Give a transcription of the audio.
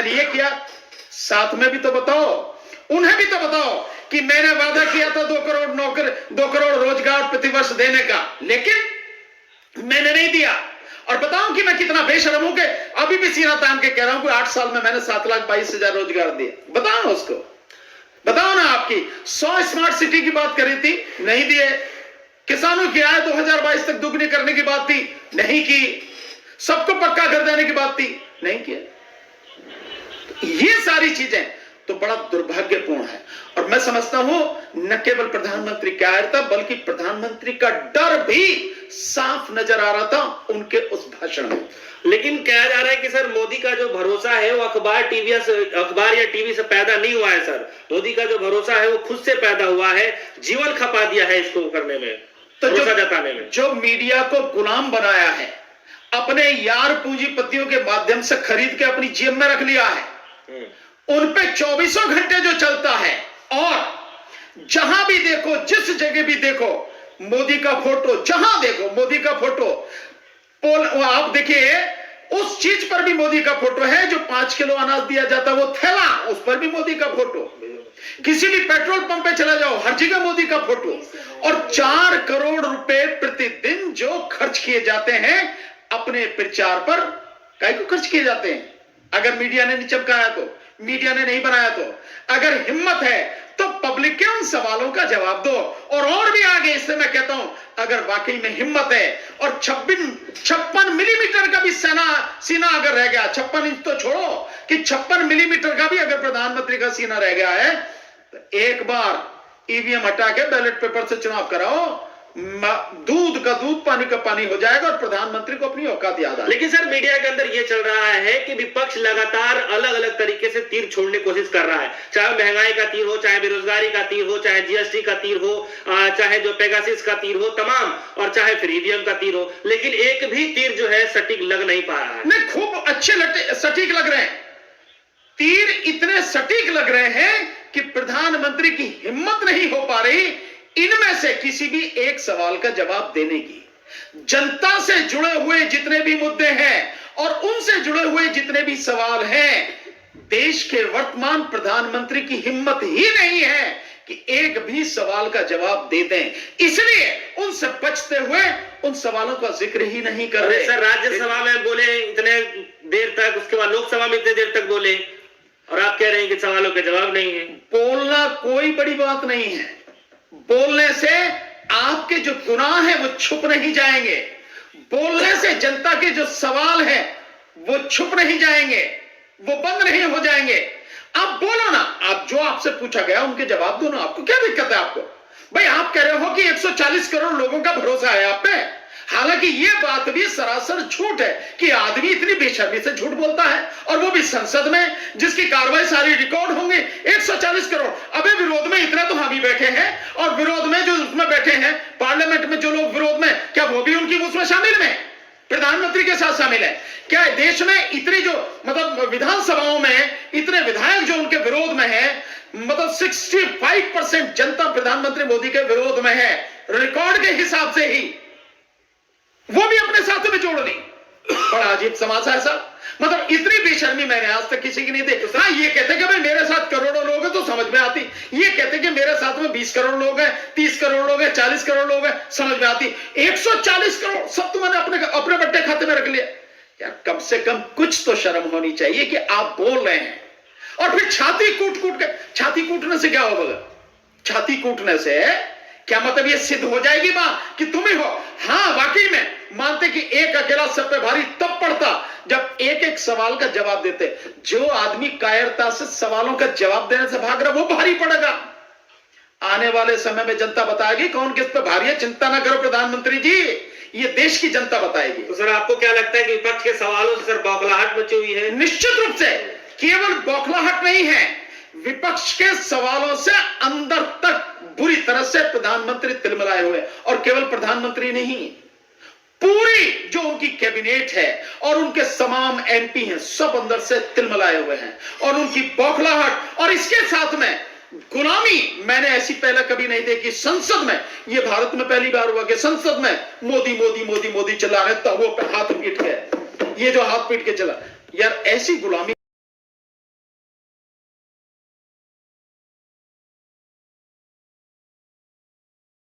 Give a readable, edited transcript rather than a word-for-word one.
मैंने ये किया, साथ में भी तो बताओ, उन्हें भी तो बताओ कि मैंने वादा किया था 2 करोड़ रोजगार प्रतिवर्ष देने का, लेकिन मैंने नहीं दिया। और बताऊं कि मैं कितना बेशर्म हूं कि अभी भी सीना तान के कह रहा हूं कि 8 साल में मैंने 7,22,000 रोजगार दिए। बताओ ना उसको, बताओ ना। आपकी 100 स्मार्ट सिटी की बात करी थी, नहीं दिए। किसानों की आय 2022 तक दुगनी करने की बात थी, नहीं की। सबको पक्का कर देने की बात थी, नहीं किया। ये सारी चीजें तो बड़ा दुर्भाग्यपूर्ण है। और मैं समझता हूं न केवल प्रधानमंत्री की आयरता बल्कि प्रधानमंत्री का डर भी साफ नजर आ रहा था उनके उस भाषण में। लेकिन कहा जा रहा है कि सर मोदी का जो भरोसा है वो अखबार या टीवी से पैदा नहीं हुआ है। सर मोदी का जो भरोसा है वो खुद से पैदा हुआ है, जीवन खपा दिया है इसको करने में, तो भरोसा जताने में। जो मीडिया को गुलाम बनाया है, अपने यार पूंजीपतियों के माध्यम से खरीद के अपनी जेब में रख लिया है, उन पे 24 घंटे जो चलता है, और जहां भी देखो, जिस जगह भी देखो मोदी का फोटो, जहां देखो मोदी का फोटो। आप देखिए उस चीज पर भी मोदी का फोटो है, जो 5 किलो अनाज दिया जाता वो थैला, उस पर भी मोदी का फोटो। किसी भी पेट्रोल पंप पे चला जाओ, हर जगह मोदी का फोटो। और 4 करोड़ रुपए प्रतिदिन जो खर्च किए जाते हैं अपने प्रचार पर, काहे को खर्च किए जाते हैं? अगर मीडिया ने नहीं चमकाया तो, मीडिया ने नहीं बनाया तो, अगर हिम्मत है तो पब्लिक के उन सवालों का जवाब दो। और भी आगे, इससे मैं कहता हूं, अगर वाकई में हिम्मत है और 56 मिलीमीटर का भी सीना अगर रह गया, 56 इंच तो छोड़ो कि 56 मिलीमीटर का भी अगर प्रधानमंत्री का सीना रह गया है, तो एक बार ईवीएम हटा के बैलेट पेपर से चुनाव कराओ, दूध का दूध, पानी का पानी हो जाएगा और प्रधानमंत्री को अपनी औकात याद आ। लेकिन सर मीडिया के अंदर यह चल रहा है कि विपक्ष लगातार अलग अलग तरीके से तीर छोड़ने की कोशिश कर रहा है, चाहे महंगाई का तीर हो, चाहे बेरोजगारी का तीर हो, चाहे जीएसटी का तीर हो, चाहे जो पेगासिस का तीर हो, तमाम, और चाहे फिर ईवीएम का तीर हो, लेकिन एक भी तीर जो है सटीक लग नहीं पा रहा है। नहीं, खूब अच्छे सटीक लग रहे हैं तीर, इतने सटीक लग रहे हैं कि प्रधानमंत्री की हिम्मत नहीं हो पा रही इनमें से किसी भी एक सवाल का जवाब देने की। जनता से जुड़े हुए जितने भी मुद्दे हैं और उनसे जुड़े हुए जितने भी सवाल हैं, देश के वर्तमान प्रधानमंत्री की हिम्मत ही नहीं है कि एक भी सवाल का जवाब दे दें। इसलिए उनसे बचते हुए उन सवालों का जिक्र ही नहीं कर रहे। सर राज्यसभा में बोले इतने देर तक, उसके बाद लोकसभा में इतने देर तक बोले, और आप कह रहे हैं कि सवालों के जवाब नहीं है। बोलना कोई बड़ी बात नहीं है, बोलने से आपके जो गुनाह हैं वो छुप नहीं जाएंगे, बोलने से जनता के जो सवाल हैं वो छुप नहीं जाएंगे, वो बंद नहीं हो जाएंगे। आप बोलो ना, आप जो आपसे पूछा गया उनके जवाब दो ना। आपको क्या दिक्कत है? आपको भाई, आप कह रहे हो कि 140 करोड़ लोगों का भरोसा है आप पे, हालांकि यह बात भी सरासर झूठ है कि आदमी इतनी बेशर्मी से झूठ बोलता है, और वो भी संसद में जिसकी कार्रवाई सारी रिकॉर्ड होंगे। 140 करोड़, अबे विरोध में इतना तो हम ही बैठे हैं, और विरोध में जो उसमें बैठे हैं पार्लियामेंट में जो लोग विरोध में, क्या वो भी उनकी उसमें शामिल में, प्रधानमंत्री के साथ शामिल है? क्या देश में इतनी जो मतलब विधानसभाओं में इतने विधायक जो उनके विरोध में है, मतलब 65% जनता प्रधानमंत्री मोदी के विरोध में है, रिकॉर्ड के हिसाब से ही वो भी अपने साथ में जोड़ ली। बड़ा अजीब समासा है साहब, मतलब इतनी बेशर्मी मैंने आज तक किसी की नहीं देखी। हाँ, ये कहते कि भाई मेरे साथ करोड़ों लोग हैं तो समझ में आती, ये कहते कि मेरे साथ में 20 करोड़ लोग हैं, 30 करोड़ लोग हैं, 40 करोड़ लोग हैं, समझ में आती। 140 करोड़ सब तो मैंने अपने बट्टे खाते में रख लिया। यार कम से कम कुछ तो शर्म होनी चाहिए कि आप बोल रहे हैं, और फिर छाती कूटने से क्या होगा? छाती कूटने से क्या मतलब ये सिद्ध हो जाएगी बात कि तुम ही हो? हाँ, वाकई में मानते कि एक अकेला सब पे भारी तब पड़ता जब एक एक सवाल का जवाब देते। जो आदमी कायरता से सवालों का जवाब देने से भाग रहा वो भारी पड़ेगा। आने वाले समय में जनता बताएगी कौन किस पे भारी है। चिंता ना करो प्रधानमंत्री जी, ये देश की जनता बताएगी। तो सर आपको क्या लगता है कि विपक्ष के सवालों से सर बौखलाहट मची हुई है? निश्चित रूप से, केवल बौखलाहट नहीं है, विपक्ष के सवालों से अंदर तक बुरी तरह से प्रधानमंत्री तिलमिलाए हुए, और केवल प्रधानमंत्री नहीं, पूरी जो उनकी कैबिनेट है और उनके तमाम एमपी हैं, सब अंदर से तिलमिलाए हुए हैं। और उनकी बौखलाहट और इसके साथ में गुलामी मैंने ऐसी पहले कभी नहीं देखी। संसद में, ये भारत में पहली बार हुआ कि संसद में मोदी मोदी मोदी मोदी चला रहे, तब वो हाथ पीट के, ये जो हाथ पीट के चला, यार ऐसी गुलामी